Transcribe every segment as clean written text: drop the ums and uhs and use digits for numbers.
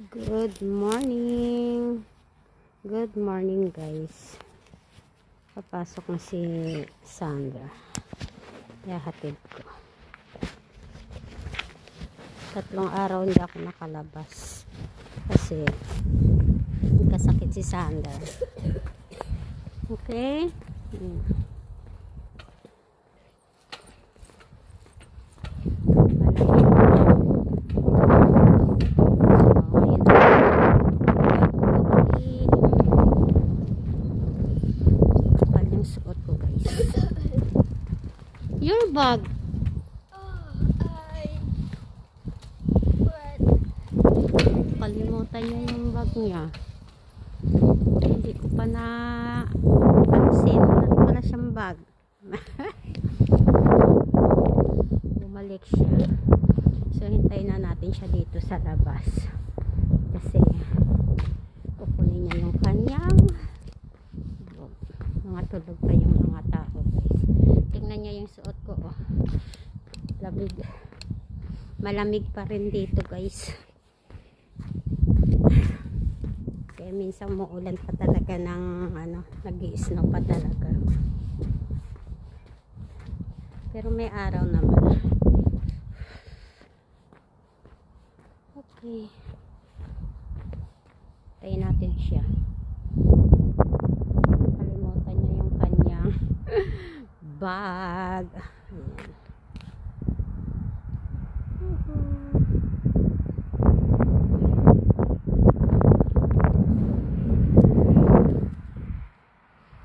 Good morning. Good morning, guys. Papasok na si Sandra. Yahatid ko. 3 araw hindi ako nakalabas. Kasi nagkasakit si Sandra. Okay? Your bag. Kalimutan niya yung bag niya. Hindi ko pa na pansin. Wala siyang bag. Bumalik siya. So, hintayin na natin siya dito sa labas. Kasi, kukunin niya yung kanyang mga tulog pa yung mga tao, guys. Tingnan niya yung suot ko, oh. Lamig. Malamig pa rin dito, guys. Kaya minsan muulan pa talaga ng nag-i-snow pa talaga. Pero may araw naman. Okay. Tayo natin siya. Kalimutan niya yung kanyang bag. Ayan.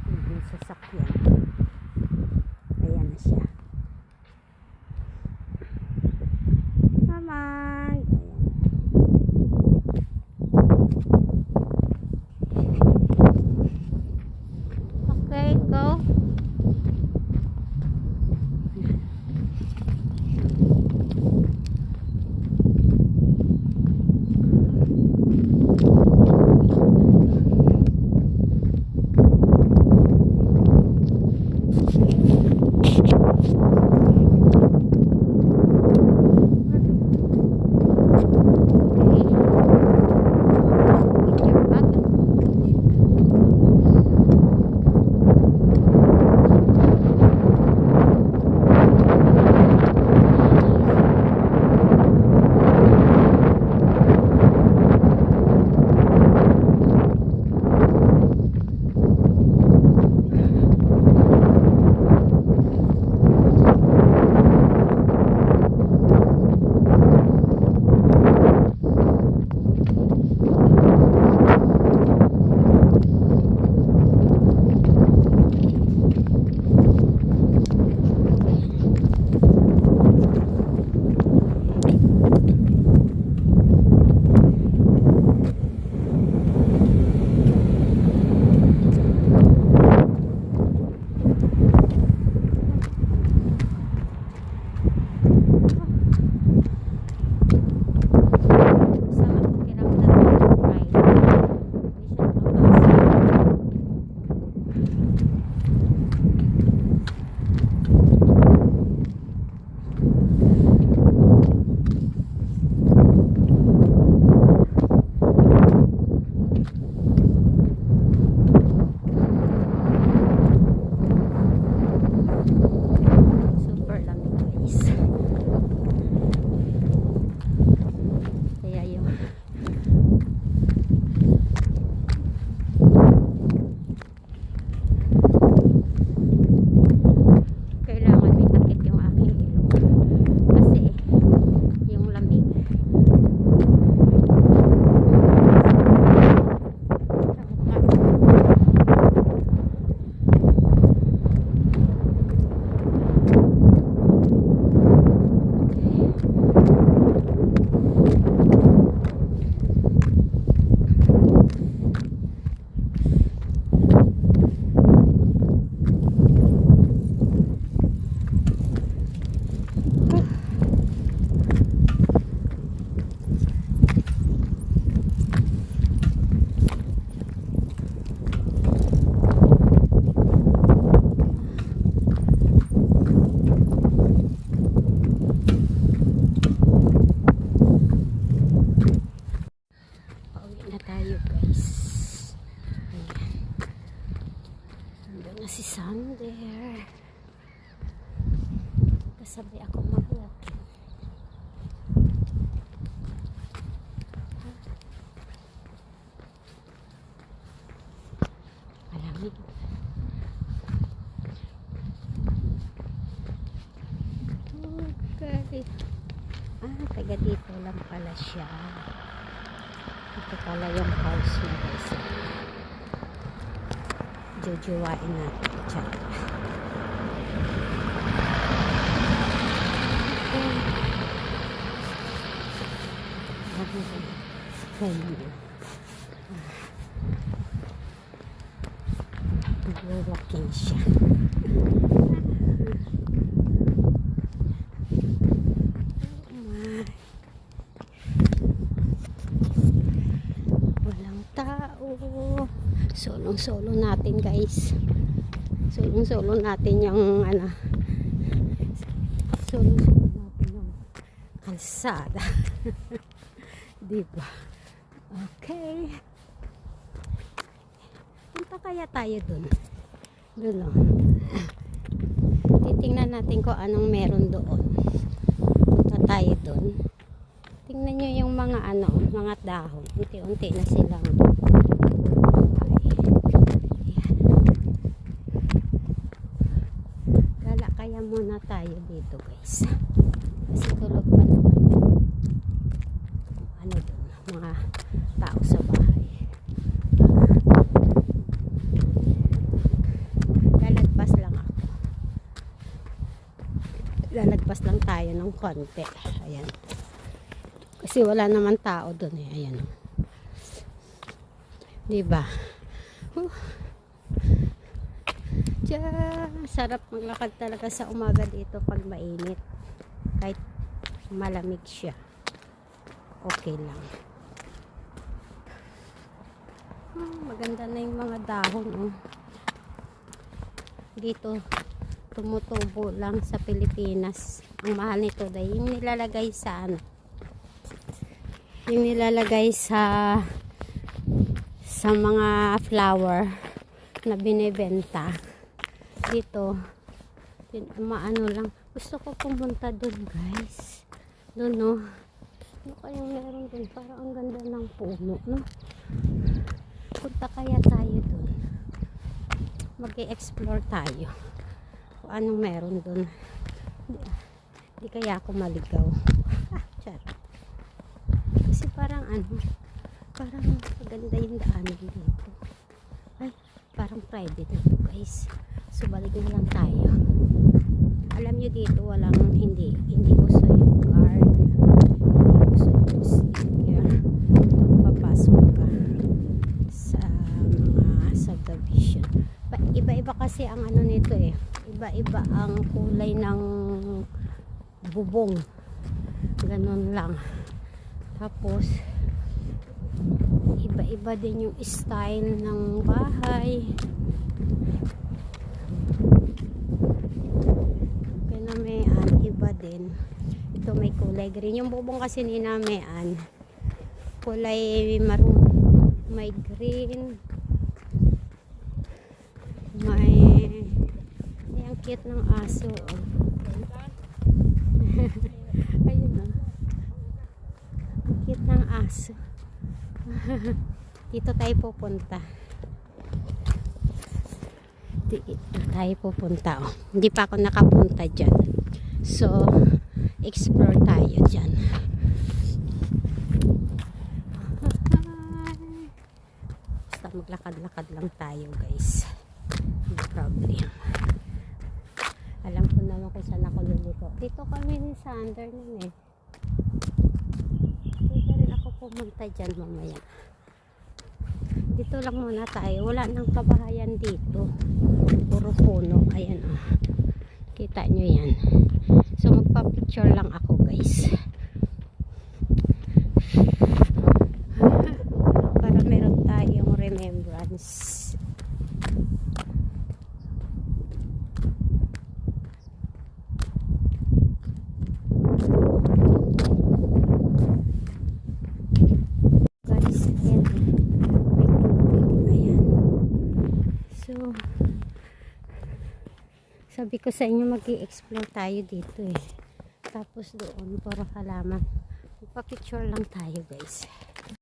Yung sasakyan. Ayan na siya. Naman. Okay, go. tayo guys. Ayan. Nandun na si Sander. Kasabay ako maglakad. Malamig. Okay. Taga dito lang pala siya. Ito pala yung house niya guys. Jujuwain natin dyan. Home niya. Nag-walking siya. Solong-solo natin guys. Solong-solo natin yung ano. Solong-solo natin yung kalsada. Diba? Okay. Punta kaya tayo dun. Dun o. Titingnan natin kung anong meron doon. Punta tayo dun. Tingnan nyo yung mga ano, mga dahon. Unti-unti na silang kaya muna tayo dito guys kasi tulog pa naman ano dun, mga tao sa bahay. Lalagpas lang tayo ng konti. Ayan, kasi wala naman tao dun eh. Ayan, diba? Sarap maglakad talaga sa umaga dito pag mainit. Kahit malamig siya, okay lang. Maganda na yung mga dahon oh. Dito tumutubo lang sa Pilipinas. Ang mahal nito dahil yung nilalagay sa ano, yung nilalagay sa mga flower na binebenta dito, maano lang. Gusto ko pumunta dun guys, dun no. Ano kayang meron dun? Parang ang ganda ng puno no. Punta kaya tayo dun, mag-i-explore tayo kung anong meron dun. Di kaya ako maligaw. Charot. Kasi parang ano, parang maganda yung daanan dito. Ay, parang private na to guys. So balik na lang tayo. Alam nyo dito walang hindi uso yung guard, hindi uso yung sticker pagpapasok ka sa mga subdivision. Iba-iba kasi ang ano nito eh, iba-iba ang kulay ng bubong, ganun lang. Tapos iba-iba din yung style ng bahay. Namean, iba din. Ito may kulay green. Yung bubong kasi ni Namean, kulay maroon. May green. May ang cute ng aso. Oh. Ayun oh. Ang cute ng aso. Dito tayo pupunta. Dito tayo pupunta oh. Hindi pa ako nakapunta dyan, so explore tayo dyan. Basta maglakad-lakad lang tayo guys, no problem. Alam ko naman kung saan ako luluto. Dito kami ni Sander nun eh. Dito rin ako pumunta dyan mamaya. Dito lang muna tayo. Wala nang kabahayan dito. Puro puno. Ayan oh. Kita nyo yan. So magpa-picture lang ako guys. Para meron tayong remembrance. Guys, yan. Sabi ko sa inyo mag-i-explore tayo dito eh. Tapos doon, puro halaman. Magpa-picture lang tayo guys.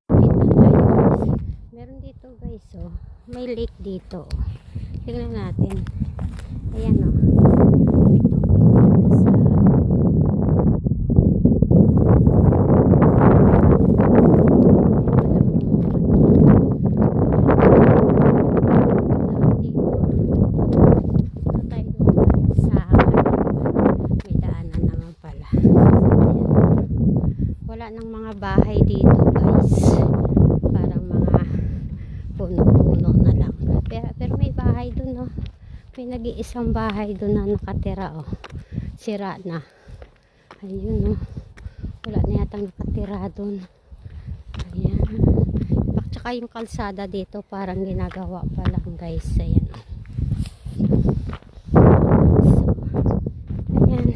Kita tayo guys. Meron dito guys oh. May lake dito oh. Tingnan natin. Ayan oh. May tubig dito sa ng mga bahay dito guys, parang mga puno-puno na lang, pero may bahay dun oh. May nag-iisang bahay dun na nakatira oh, sira na, ayun oh, wala na yatang nakatira dun. Ayan, tsaka yung kalsada dito parang ginagawa pa lang guys. Ayan oh. So, ayan,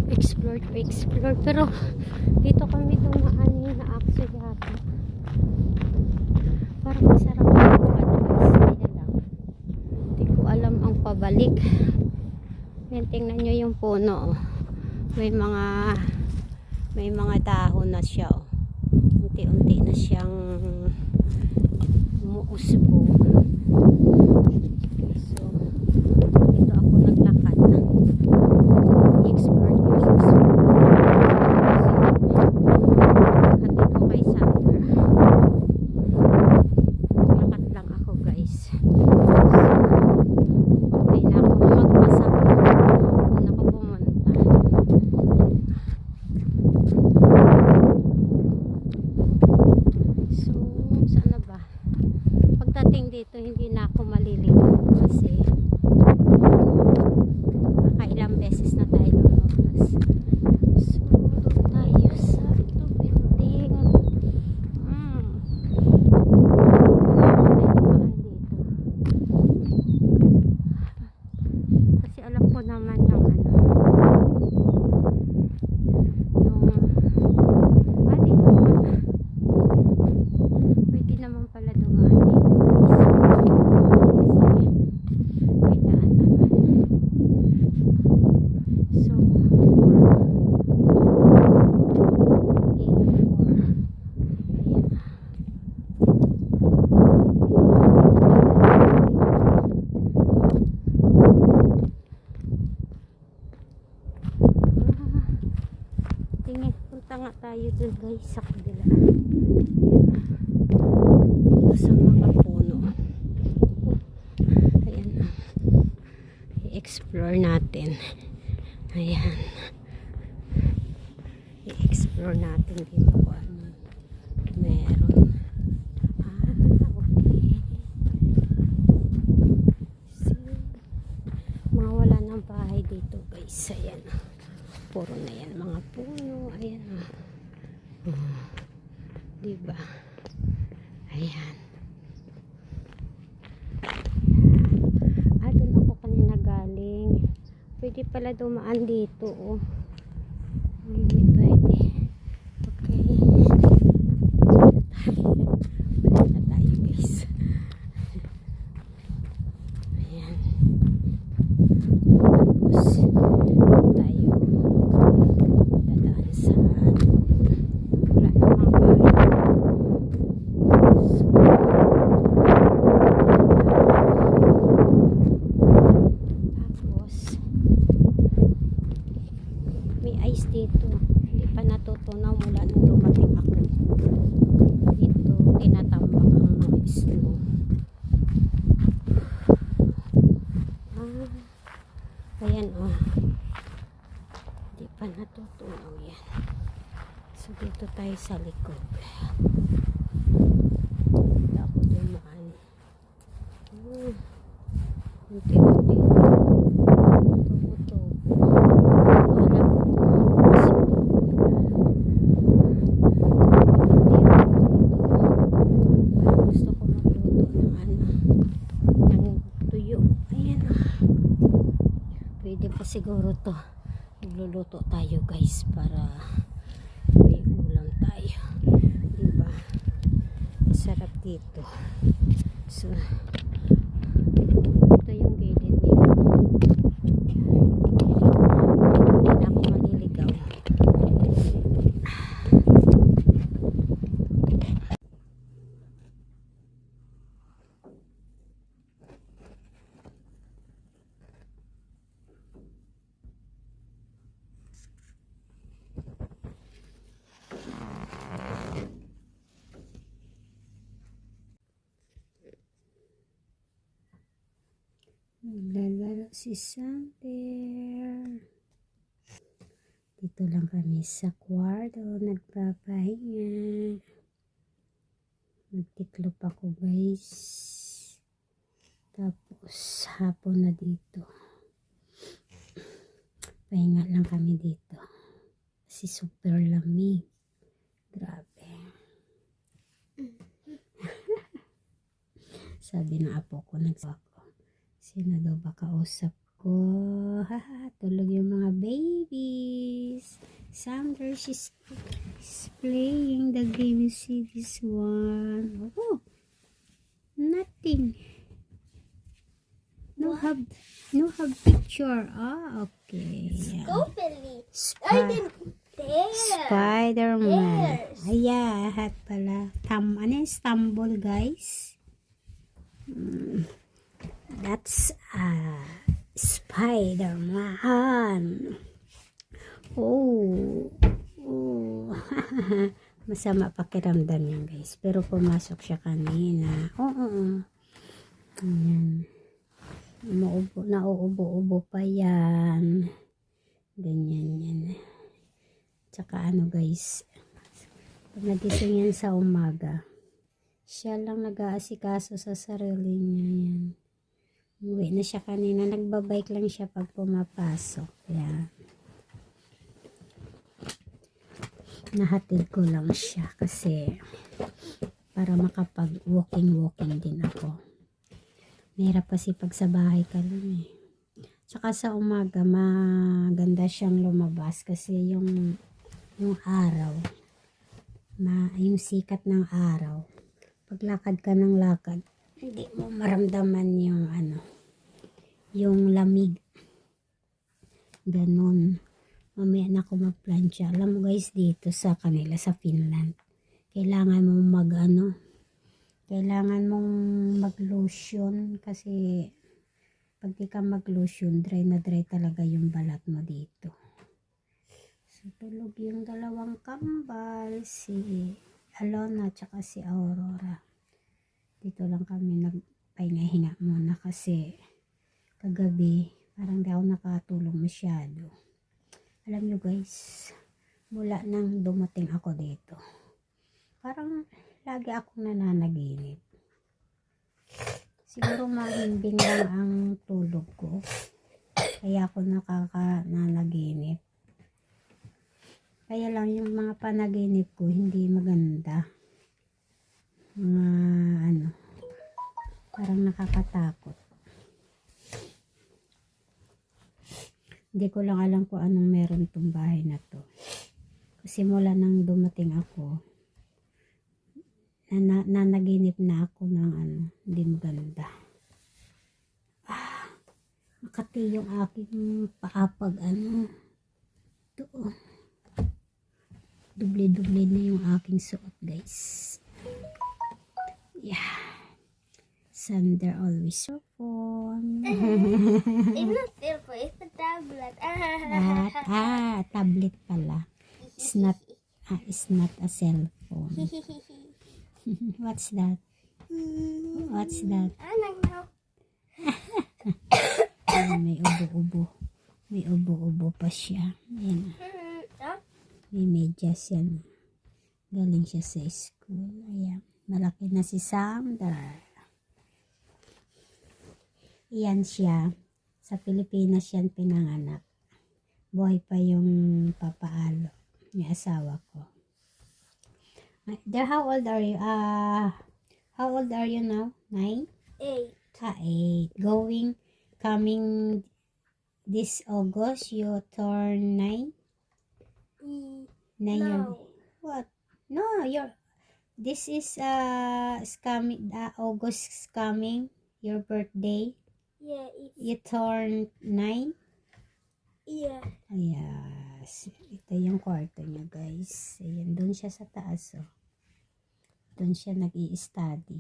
explore pero dito kami dumaan na actually hapon. Parang masarap ang guys. Kaya lang. Hindi ko alam ang pabalik. Yan, tingnan nyo yung puno. Oh. May mga dahon na siya. Oh. Unti-unti na siyang umuusbo. So, dito ako naglakad. Explore yung dito hindi na ako maliligaw kasi nakailang beses na tayo lumabas. So doon tayo sa ito building. Kasi alam ko naman yung dito pwede naman pala dumaan dito. Punta nga tayo dun guys sa kabila. Dito sa mga puno. Ayan. I-explore natin. Ayan. I-explore natin dito kung ano meron. Okay. See? Mga wala ng bahay dito guys. Ayan. Puro na yan mga puno. Ayan oh. Diba? Ayan. Doon ako kanina galing. Pwede pala dumaan dito oh. Hindi pwede. Okay. Balik na tayo guys. Ayan. Tapos tayo dadaan sa wala namang bahay. So, tapos may ice dito. Hindi pa natutunaw mula nung dumating ako. Dito tinatambak ang mga snow. Ayan oh. Hindi pa natutunaw yan. So dito tayo sa likod. Hindi ako dumaan. Unti-unti. Tubo-tubo. Alam ko. Gusto ko magluto ng tuyo. Ayan oh. Pwede pa siguro to. Magluluto tayo guys para may ulam tayo. Diba? Sarap dito. So, ito yung gilid nila. Naglalaro si Sander. Dito lang kami sa kwarto, nagpapahinga. Nagtiklop ako guys. Tapos hapon na dito. Pahinga lang kami dito. Kasi super lamig. Grabe. Sabi ng apo ko, nagsawa ko. Sino daw ba kausap ko? Haha, tulog yung mga babies. Sandra, she's playing the game. You see this one. Oh, nothing. No have picture. Ah, okay. Go, Billy. Spy I didn't dare. Spider-Man. Yes. Ayan, pala. Ano yung stumble, guys? That's Spider-Man. Oh. Masama pakiramdam yan, guys. Pero pumasok siya kanina. Oo. Ayan. Nauubo-ubo pa yan. Ganyan yan. Tsaka ano, guys. Pag nagising yan sa umaga, siya lang nag-aasikaso sa sarili niya yan. Uwi na siya kanina. Nagbabike lang siya pag pumapasok. Yan. Nahatid ko lang siya kasi para makapag-walking din ako. Mahirap kasi pag sa bahay ka lang eh. Tsaka sa umaga, maganda siyang lumabas kasi yung araw, yung sikat ng araw. Paglakad ka ng lakad, hindi mo maramdaman yung lamig. Ganon. Mamaya na ako magplansya. Alam mo guys, dito sa kanila, sa Finland, kailangan mong mag-lotion kasi pag di ka mag-lotion, dry na dry talaga yung balat mo dito. So, tulog yung dalawang kambal, si Alona tsaka si Aurora. Dito lang kami nagpahinga-hinga muna kasi kagabi parang di ako nakatulong masyado. Alam nyo guys, mula nang dumating ako dito, parang lagi akong nananaginip. Siguro mahimbing lang ang tulog ko, kaya ako nakaka-nanaginip. Kaya lang yung mga panaginip ko hindi maganda. Parang nakakatakot. Hindi ko lang alam kung anong meron tong bahay na to. Kasi mula nang dumating ako, nanaginip na ako ng hindi maganda. Makati yung aking paapag ito. Duble-duble na yung aking suot guys. Yeah. Sander always your phone. It's not silver, it's a tablet. Tablet pala. It's not a cell phone. What's that? What's that? I don't know. May ubo-ubo. May ubo-ubo pa siya. Ayan. May medyas yan. Galing siya sa school. Ayan. Malaki na si Sander. Iyan siya. Sa Pilipinas yan pinanganak. Buhay pa yung papaalo. Yung asawa ko. How old are you? How old are you now? 9? 8. 8. Coming this August, you turn 9? 9 No. What? No, this is August is coming. Your birthday. Yeah, You turn 9? yeah. Yes. Ito yung kwarto niya, guys. Ayan, doon siya sa taas, oh. Doon siya nag-i-study.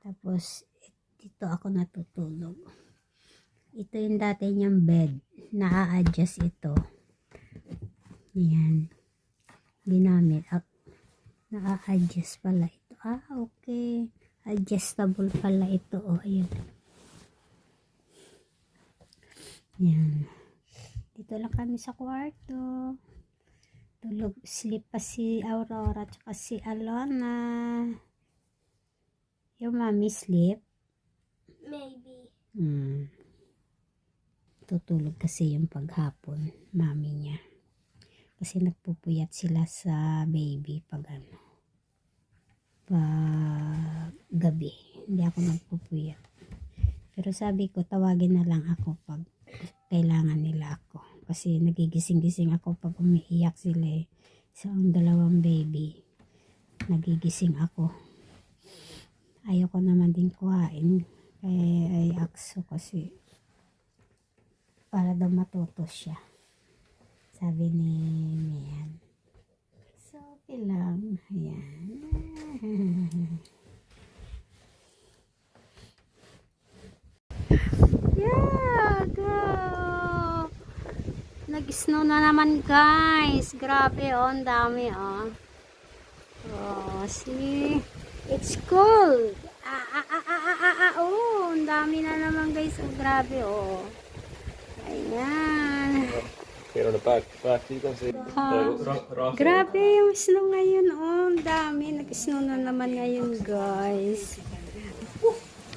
Tapos, dito ako natutulog. Ito yung dati niyang bed. Na-a-adjust ito. Ayan. Ginamit. Na-a-adjust pala ito. Okay. Adjustable pala ito, oh. Ayan. Yan. Dito lang kami sa kwarto. Tulog, sleep pa si Aurora at si Alona. Yung mommy sleep. Maybe. Tutulog kasi yung paghapon, mami niya. Kasi nagpupuyat sila sa baby pag pag gabi. Hindi ako nagpupuyat. Pero sabi ko, tawagin na lang ako pag kailangan nila ako. Kasi nagigising-gising ako pag umiiyak sila eh. Sa dalawang baby, nagigising ako. Ayoko naman din kuhain. Kaya ay akso kasi para daw matuto siya. Sabi ni Mian. So, okay lang. Ayan. Yeah, go! Nag-snow na naman guys. Grabe oh, ang dami oh. Oh, see? It's cold. Oh, ang dami na naman guys. Oh, grabe oh. Ayan. Here on the back you can see Grabe yung snow ngayon. Oh, ang dami. Nag-snow na naman ngayon guys.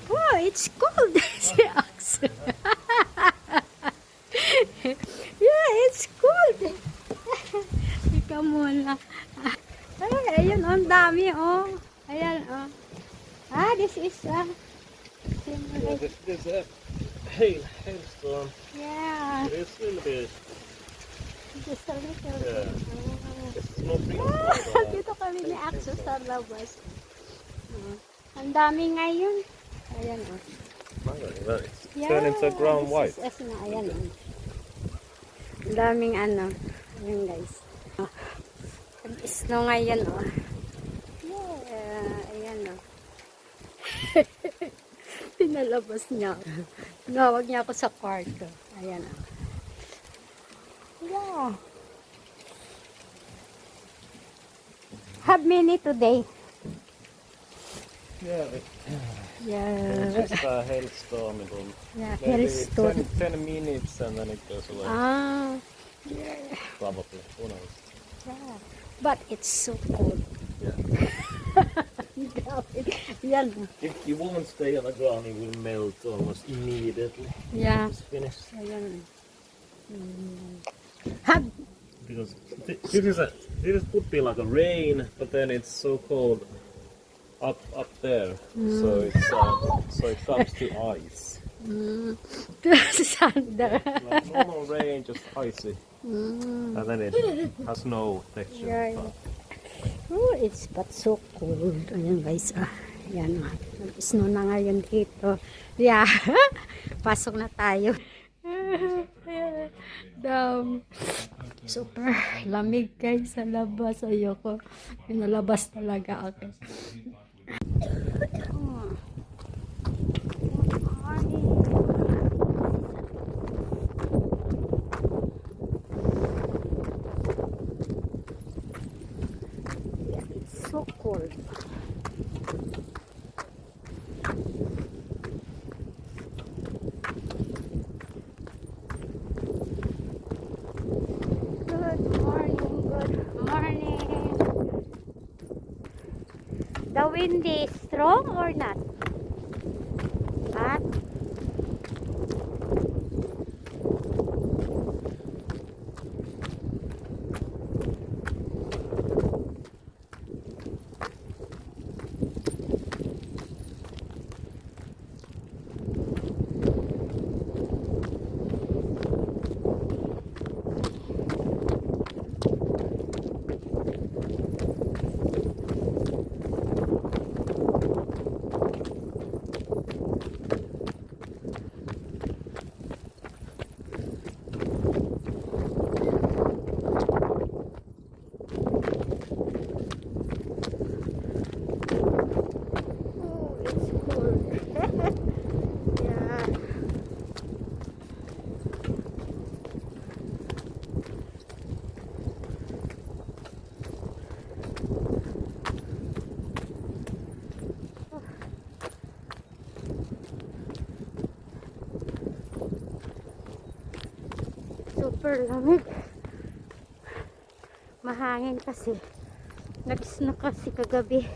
Oh, it's cold. Si Axel. Yeah, it's cold. Ikaw muna. Ay, ayun, oh, ang dami, oh. Ayan, oh. This is, this hailstorm. yeah. It is a little bit. Just a little Yeah. bit. It's not big. Dito kami ni Axel sa labas. Ang dami ngayon. Ayan, oh. It's turning to brown white. Yes, na, ayan, oh. Ang daming Ayan, guys. Oh. Snow ngayon, oh. Yeah, ayan, oh. Pinalabas niya. Tinawag niya ako sa kwarto. Ayan, oh. Yeah. Have many today? Yeah, Yeah. it's just a hailstorm. It will Yeah, maybe hailstorm. 10 minutes and then it goes away. Yeah. Probably. Who knows? Yeah. But it's so cold. Yeah. Grabe. Yan. If you won't stay on the ground, it will melt almost immediately. Yeah. It's finished. Ayan. Have Because this would be like a rain, but then it's so cold up there, so it comes to ice. Thunder. Like normal rain, just icy, and then it has no texture. Yeah. Oh, it's but so cold. Ayan guys. Ayan. Snow na ngayon dito. Yeah. Pasok na tayo. Super lamig guys sa labas. Ayoko. Pinalabas talaga ako. It's so cold. Good morning. The wind is strong or not? Huh? super lamig. Mahangin kasi. Nag-snow kasi kagabi.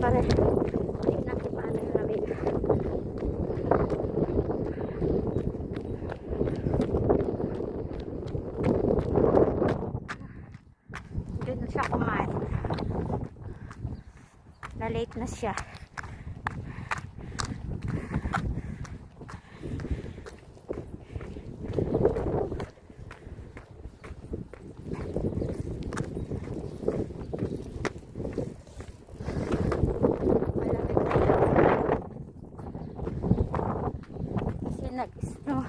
Para tignan ko paano yung lamig. Doon na siya kumain. Na-late na siya. Kasi nag-snow.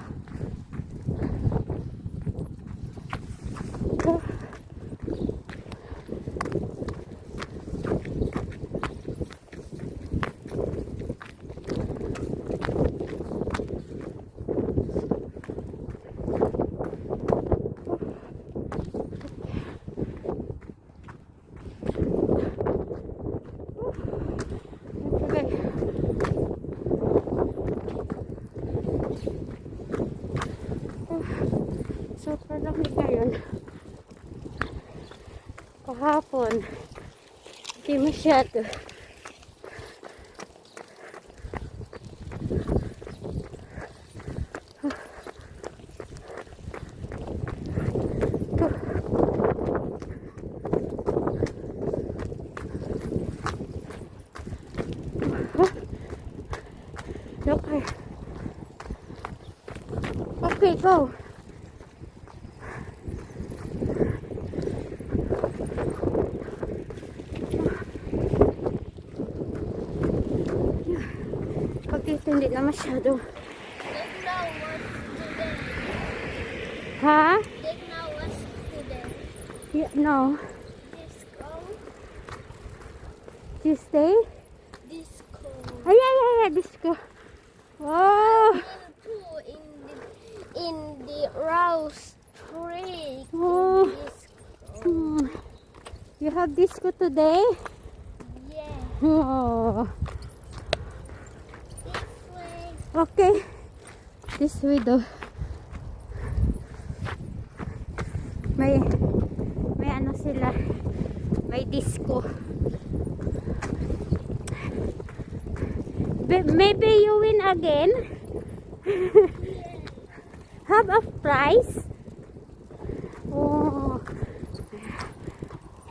Super lamig ngayon. Kahapon, hindi masyado. Okay. Okay, go. Pag dito hindi na masyado. Ha? They know what's today. Yeah, no. Disco. Tuesday? Disco. Ay, disco. Oh. Too in the rose tree. Oh. Disco. You have disco today? Yeah. Oh. This way. Okay. This way daw. May ano sila. May disco. Maybe you win again. Have a prize. Oh.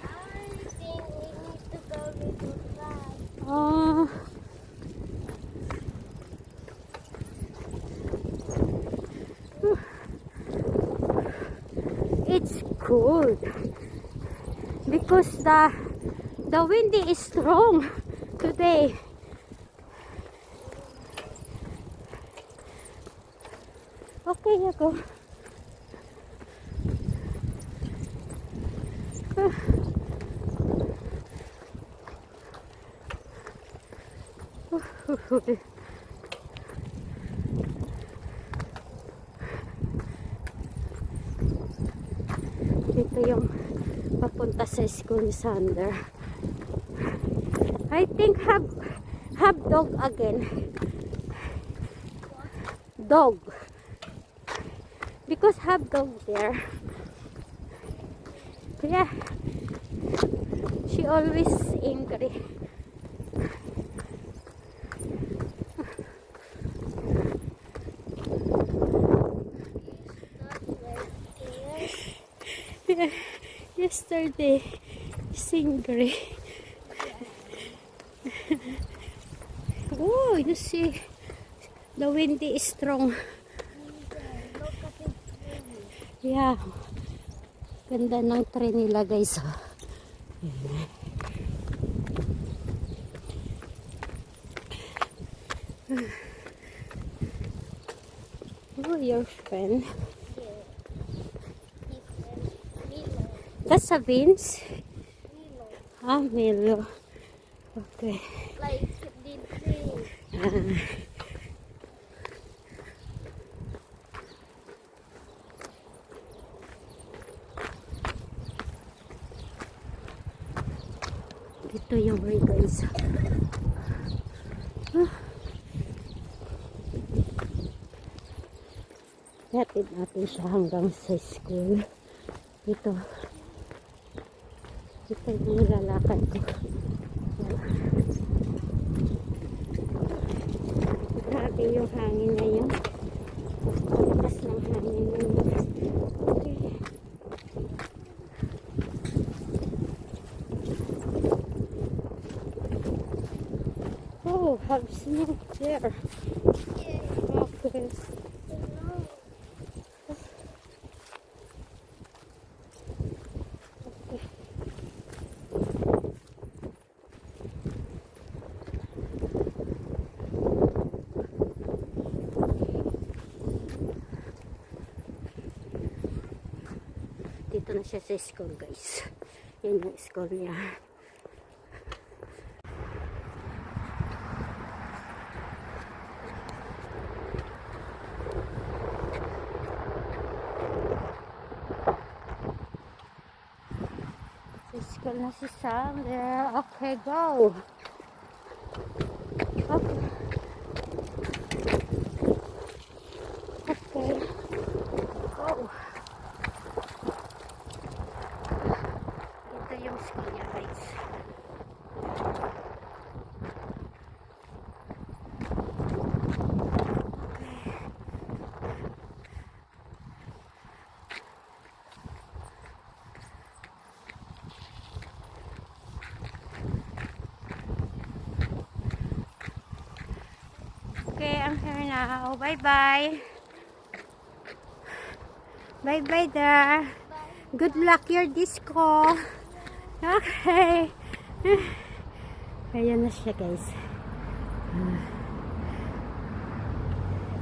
I think we need to go to the ride. Oh. It's cold because the wind is strong today. Okay, ako. Dito yung papunta sa school ni Sander. I think have dog again. Dog. Because have dog there. Yeah. She always angry. Yesterday, she's angry. Oh, you see, the wind is strong. Yeah. Ganda ng tree nila, guys. Oh, your friend. That's a beans? Ah, Milo. Okay. Like the tree. Ito yung way guys. Hatid natin siya hanggang sa school. Ito yung nilalakad ko. Grabe yung hangin ngayon. Lakas ng hangin ngayon. Okay. Oh, have snow there. Okay. Dito na siya sa school guys. Yan yung school niya. Sa school na si Sam there. Okay, go! Okay. Okay. Go! Ito yung school niya guys. Okay, I'm here now. Bye-bye. Bye-bye there. Good luck your disco. Okay. Ayan na siya guys.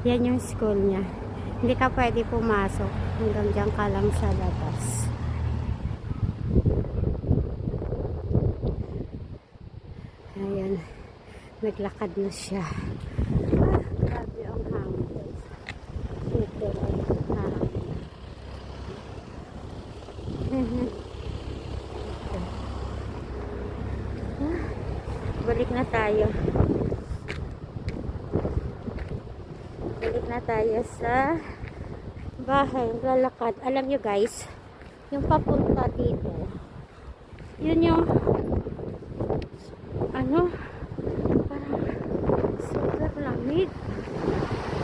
Yan yung school niya. Hindi ka pwede pumasok. Hanggang dyan ka lang sa labas. Ayan. Naglakad na siya. Grabe ang hangin guys. Ito ang hangin. Balik na tayo. Balik na tayo sa bahay. Lalakad. Alam nyo guys, yung papunta dito, yun yung ano, parang super lamig.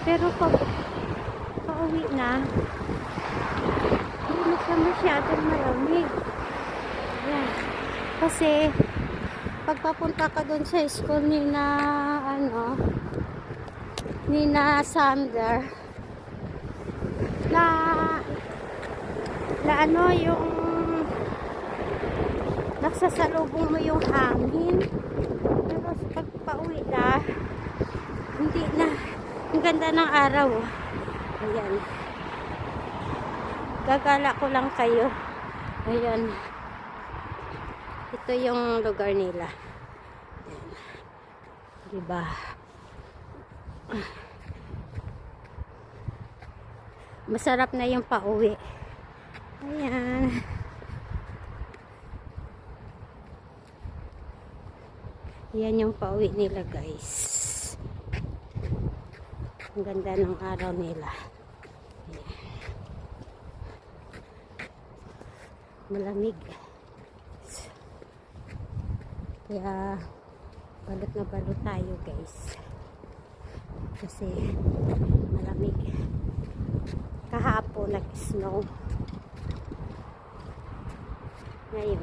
Pero pag pauwi na, hindi na siya masyadong malamig. Yan. Kasi pagpapunta ka dun sa school ni na Sander na yung nagsasalubong mo yung hangin. Pero pag pauwi na, hindi na. Ang ganda ng araw. Ayan. Gagala ko lang kayo. Ayan. Ito yung lugar nila. Ayan. Diba? Masarap na yung pauwi. Ayan. Ayan yung pauwi nila guys. Ang ganda ng araw nila. Ayan. Malamig. Kaya balot na balot tayo guys. Kasi malamig. Kahapon nag-snow. Ngayon.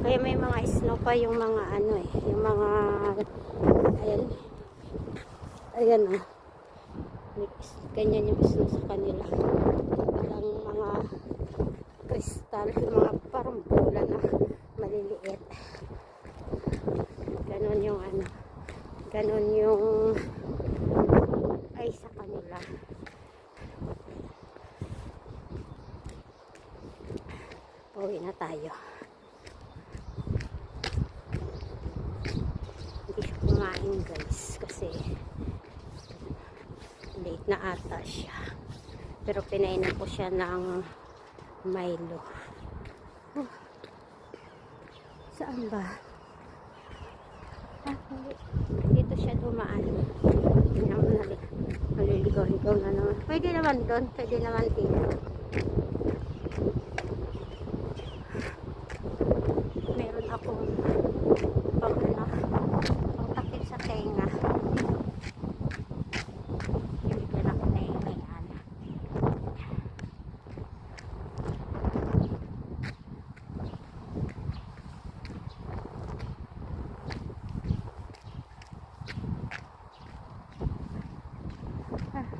Kaya may mga snow pa yung mga ano eh. Yung mga ayan. Ayan oh. Ganyan yung snow sa kanila. Walang mga kristal. Yung mga parang bola na maliliit. Ganon yung ano. Ganon yung ay sa kanila. Pauwi na tayo. Hindi siya kumain guys kasi late na ata siya. Pero pinainom ko siya ng Milo. Saan ba? Ah, hindi. Dito siya dumaan. Tingnan mo na. Maliligaw-ligaw na naman. Pwede naman doon. Pwede naman dito. Meron akong pang ano, pang takip sa tenga. Bibigyan ako na yung yan.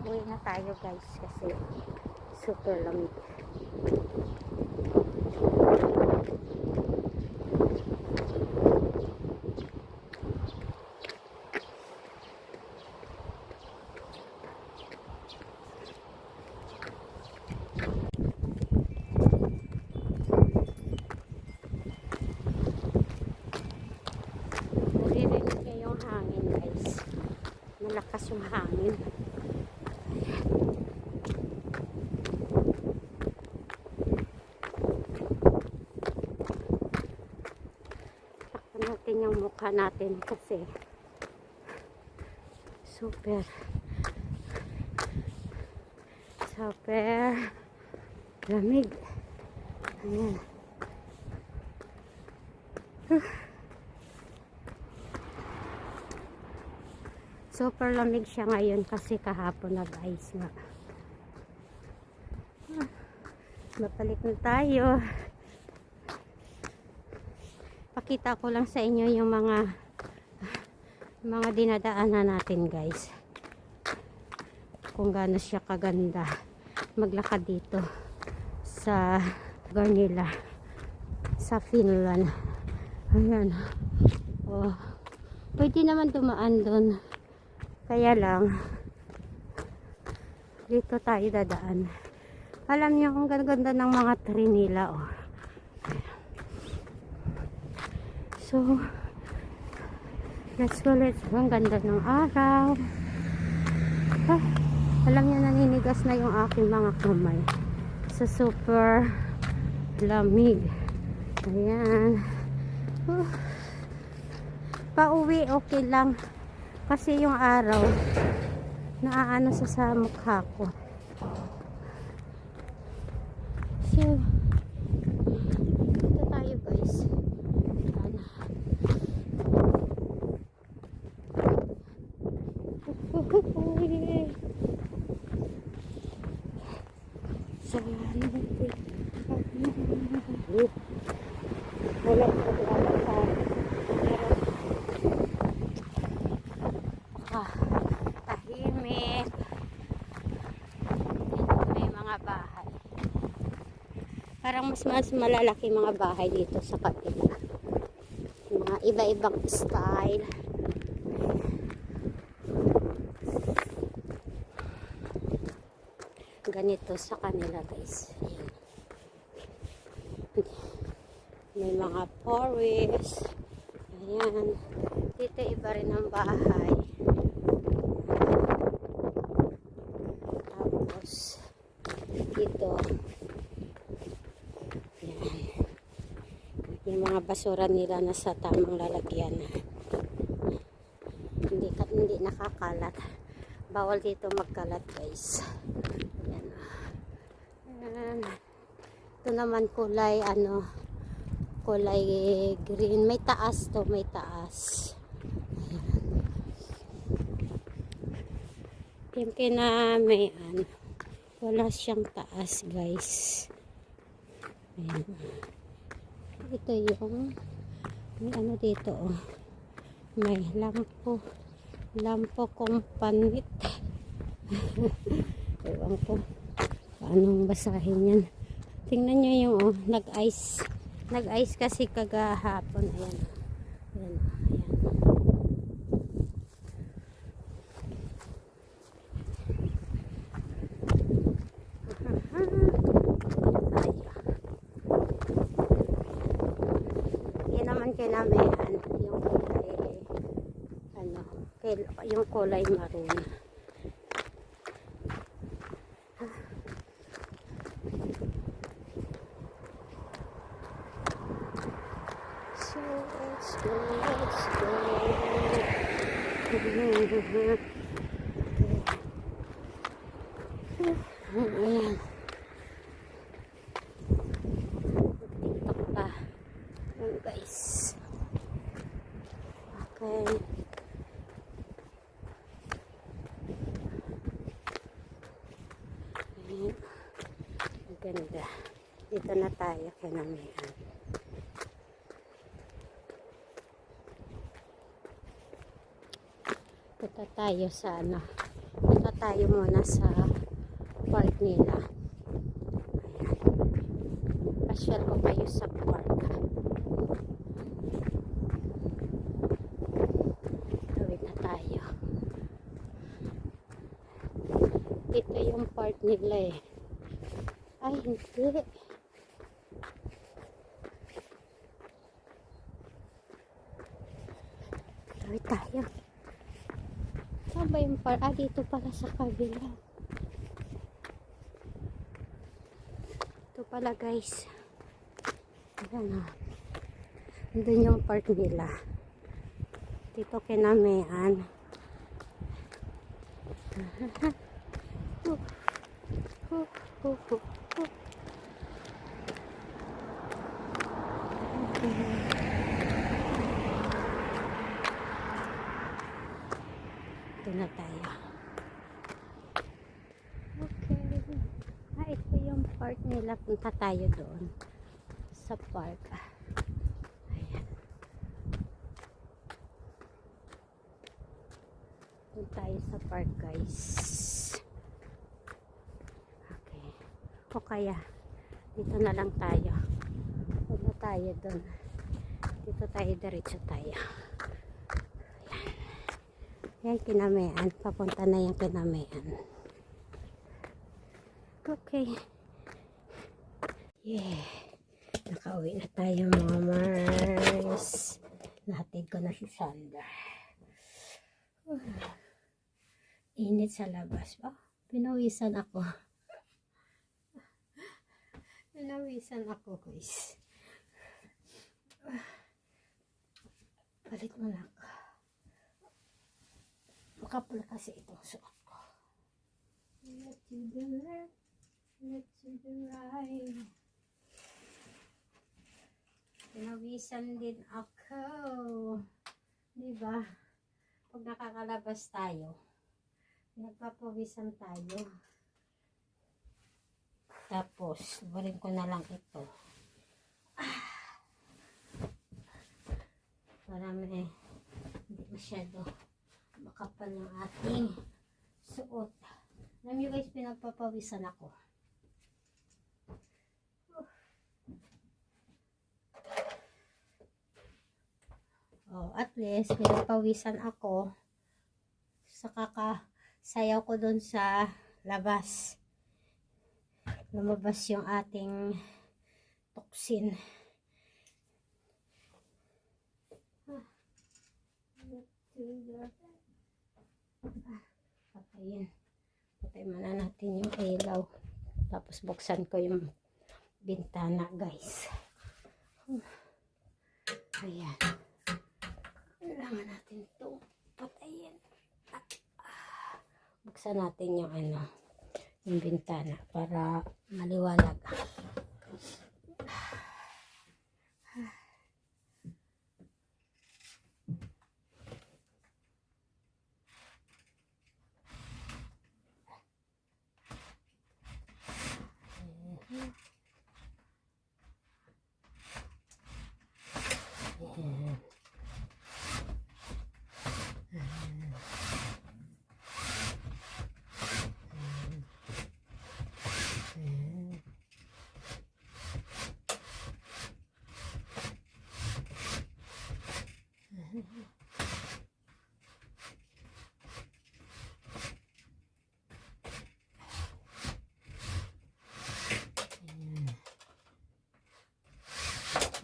Uwi na tayo guys kasi super lamig. Naririnig niya yung hangin guys. Malakas yung hangin. Takpan natin yung mukha natin kasi super lamig. Ayan. Super lamig siya ngayon kasi kahapon nag-ice nga. Babalik na tayo. Pakita ko lang sa inyo yung mga dinadaanan natin guys. Kung gaano siya kaganda maglakad dito sa lugar nila sa Finland. Ayan. Oh. Pwede naman dumaan doon. Kaya lang dito tayo dadaan. Alam niyo kung ganda ng mga tree nila oh. So let's go. Ang ganda ng araw. Ah, alam niyo naninigas na yung aking mga kamay sa super lamig. Ayan. Pauwi okay lang kasi yung araw naaano sa mukha ko. So dito tayo guys. Tahimik. May mga bahay. Parang mas malalaki mga bahay dito sa kapila. Mga iba-ibang style. Ganito sa kanila guys. Ayan. May mga forest. Ayan. Dito iba rin ang bahay. Tapos dito ayan. Yung mga basura nila nasa tamang lalagyan. Hindi nakakalat. Bawal dito magkalat guys. Ayan. Ayan. Ito naman kulay kulay green. May taas to, may taas. Yung kinamayan, wala siyang taas guys. Ayan. Ito yung may dito oh. May lampo kompanit. Ewan ko paanong basahin yan. Tingnan nyo yung oh, nag-ice kasi kagahapon. Ayan. Ayan. Yan naman kinamayan yung kulay maroon. So Ayan. TikTok pa. Ayan guys. Okay. Ayan. Ang ganda. Dito na tayo kinamihan. Punta tayo sa ano. Punta tayo muna sa park nila. Ayan. Pasyal ko kayo sa park. Tawid na tayo. Ito yung park nila eh. Ay, hindi. Tawid tayo. Saan ba yung park? Ah, dito pala sa kabila. Ito pala guys. Ayan o. Andun yung park nila. Dito kinamihan. Ito na tayo. Okay. Ah, ito yung park nila. Punta tayo doon. Sa park. Ayan. Punta tayo sa park guys. Okay. O kaya, dito na lang tayo. Huwag na tayo doon. Dito tayo, diretso tayo. Yan, kinamihan. Papunta na yung kinamihan. Okay. Yeah. Nakauwi na tayo mga Mars. Nahatid ko na si Sandra. Init sa labas. Oh, pinawisan ako. Pinawisan ako guys. Balik mo lang. Makapula kasi itong suot ko. Let's to the left. Let's to the right. Pinawisan din ako. Diba? Pag nakakalabas tayo, nagpapawisan tayo. Tapos, barin ko na lang ito. Para may hindi masyado makapal ng ating suot. Alam nyo guys, pinagpapawisan ako. Oh, at least pinagpawisan ako sa kakasayaw ko dun sa labas. Lumabas yung ating toxin. Patayin. Patayin muna natin yung ilaw. Tapos buksan ko yung bintana guys. Ayan. Kailangan natin ito patayin. Buksan natin yung ano, yung bintana para maliwanag.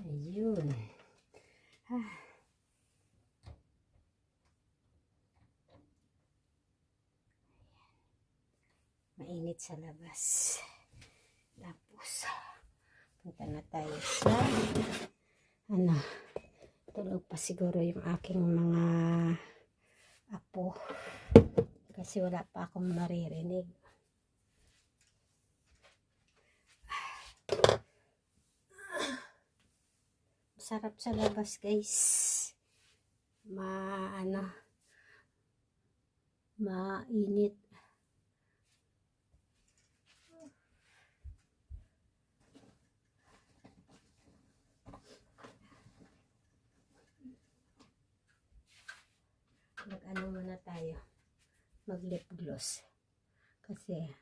Ayun. Mainit sa labas. Tapos, punta na tayo sa ano, tulog pa siguro yung aking mga apo. Kasi wala pa akong maririnig. Sarap sa labas, guys. Mainit. Mag-ano muna tayo. Mag-lip gloss. Kasi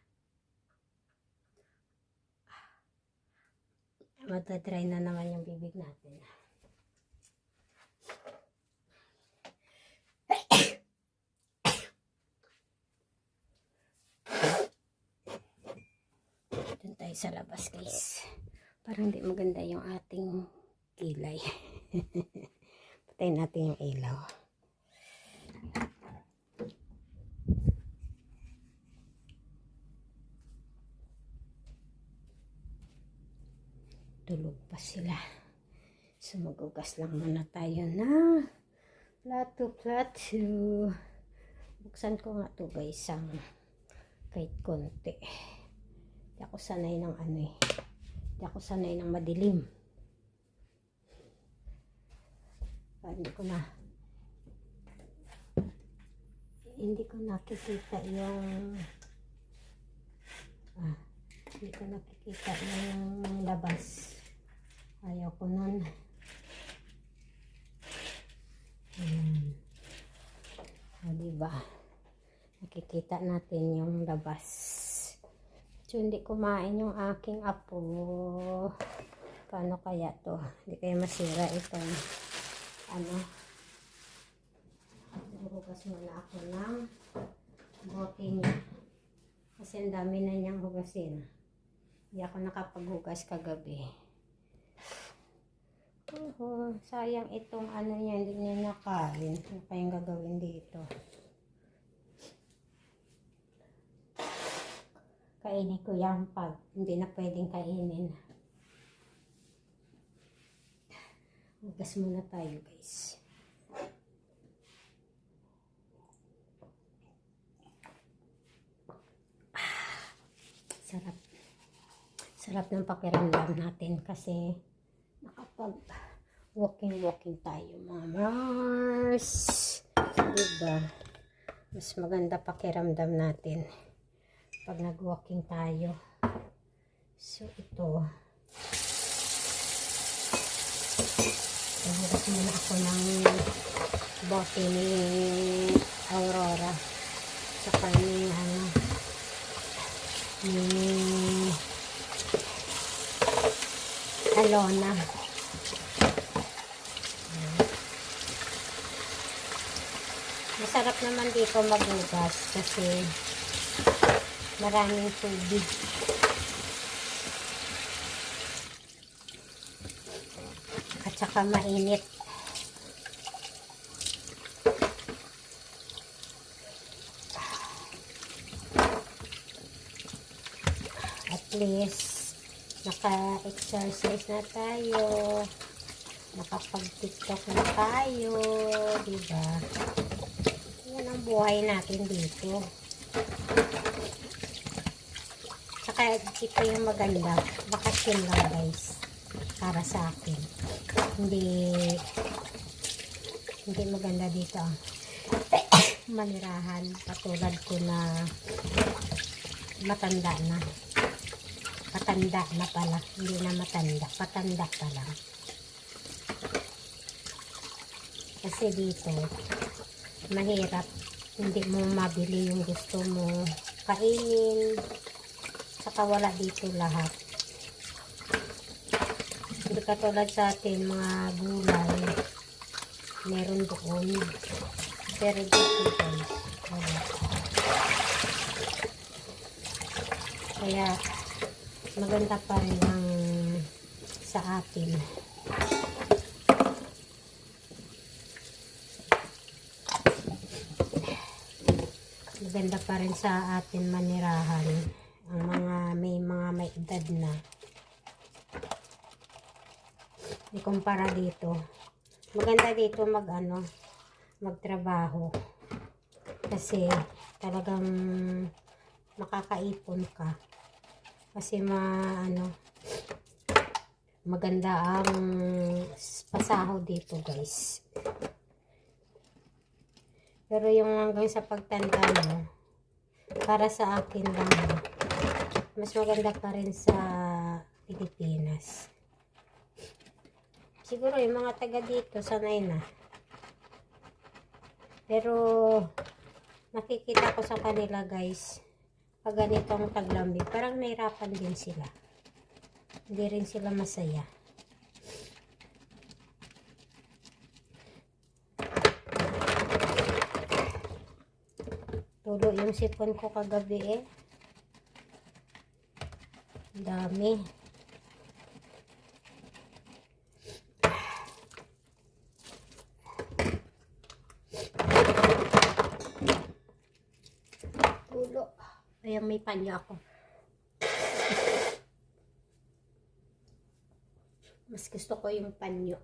matadry na naman yung bibig natin. Doon tayo sa labas, guys. Parang hindi maganda yung ating kilay. Patayin natin yung ilaw. Tulog pa sila. So magugas lang muna tayo na plato. Buksan ko nga to, guys, ang kahit konti. Hindi ako sanay ng hindi ako sanay ng madilim. Hindi ko nakikita yung labas. Ayaw ko nun. Diba? Nakikita natin yung labas. So, hindi kumain yung aking apo. Paano kaya to? Hindi kaya masira itong Hugas muna ako ng bote niya. Kasi ang dami na niyang hugasin. Hindi ako nakapaghugas kagabi. Sayang itong niya, hindi niya nakain. Ano pa yung gagawin dito? Kainin ko yan pag hindi na pwedeng kainin. Hugas muna tayo, guys. Sarap ng pakiramdam natin kasi nakapag walking tayo, mga Mars. Diba? Mas maganda pakiramdam natin pag nag-walking tayo. So ito, hugas muna ako ng bote ni Aurora saka ni Alona. Masarap naman dito maghugas kasi maraming tubig. At saka mainit. At least naka-exercise na tayo, nakapag-tiktok na tayo, diba? Yan ang buhay natin dito. Saka ito yung maganda, bakasyon lang, guys, para sa akin. Hindi maganda dito manirahan, katulad ko na matanda na. Patanda na pala, hindi na matanda, patanda pa lang. Kasi dito, mahirap, hindi mo mabili yung gusto mo kainin, saka wala dito lahat. Hindi katulad sa atin, mga gulay, meron doon. Pero dito, guys, wala. Kaya, maganda pa rin ang sa atin. Maganda pa rin sa atin manirahan ang may edad na. Ikumpara dito. Maganda dito magtrabaho. Kasi talagang makakaipon ka. Kasi maganda ang pasahod dito guys. Pero yung hanggang sa pagtanda mo, para sa akin lang, mas maganda pa rin sa Pilipinas. Siguro yung mga taga dito, sanay na. Pero, nakikita ko sa kanila guys, pag ganitong taglamig, parang nahirapan din sila. Hindi rin sila masaya. Tulo yung sipon ko kagabi eh. Dami. Tulo. Ayan, may panyo ako. Mas gusto ko yung panyo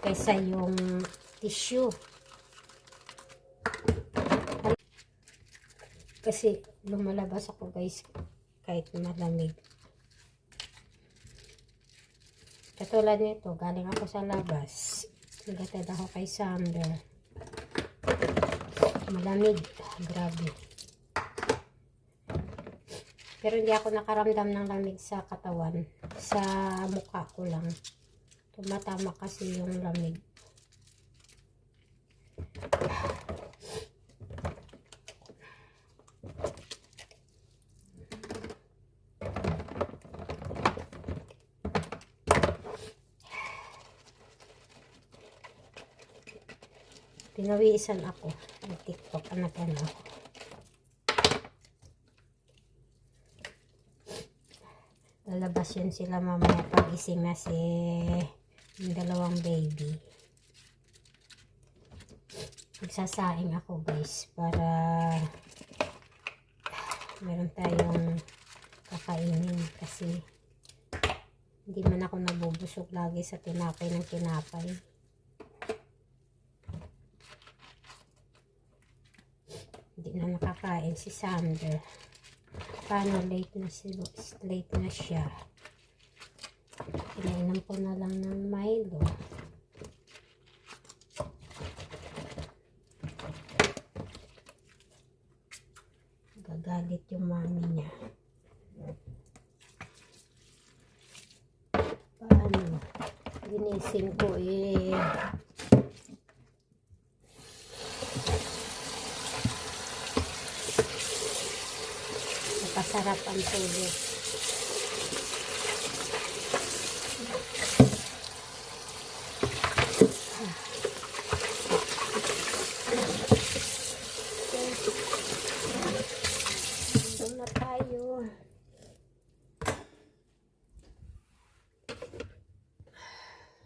kaysa yung tissue. Kasi lumalabas ako guys kahit malamig. Katulad nito, galing ako sa labas. Nagatid ako kay Sander. Malamig. Grabe. Pero hindi ako nakaramdam ng lamig sa katawan. Sa mukha ko lang. Tumatama kasi yung lamig. Pinawisan ako ng TikTok. Anak ako. Lalabas yun sila mamaya pag ising na yung dalawang baby. Magsasaing ako guys para meron tayong kakainin kasi hindi man ako nabubusog lagi sa tinapay ng tinapay. Hindi na nakakain si Sander. Paano late na siya. Pinainom ko na lang ng Milo. Gagalit yung mami niya. Paano? Ginising ko eh. Napasarap ang tulog. Doon na tayo.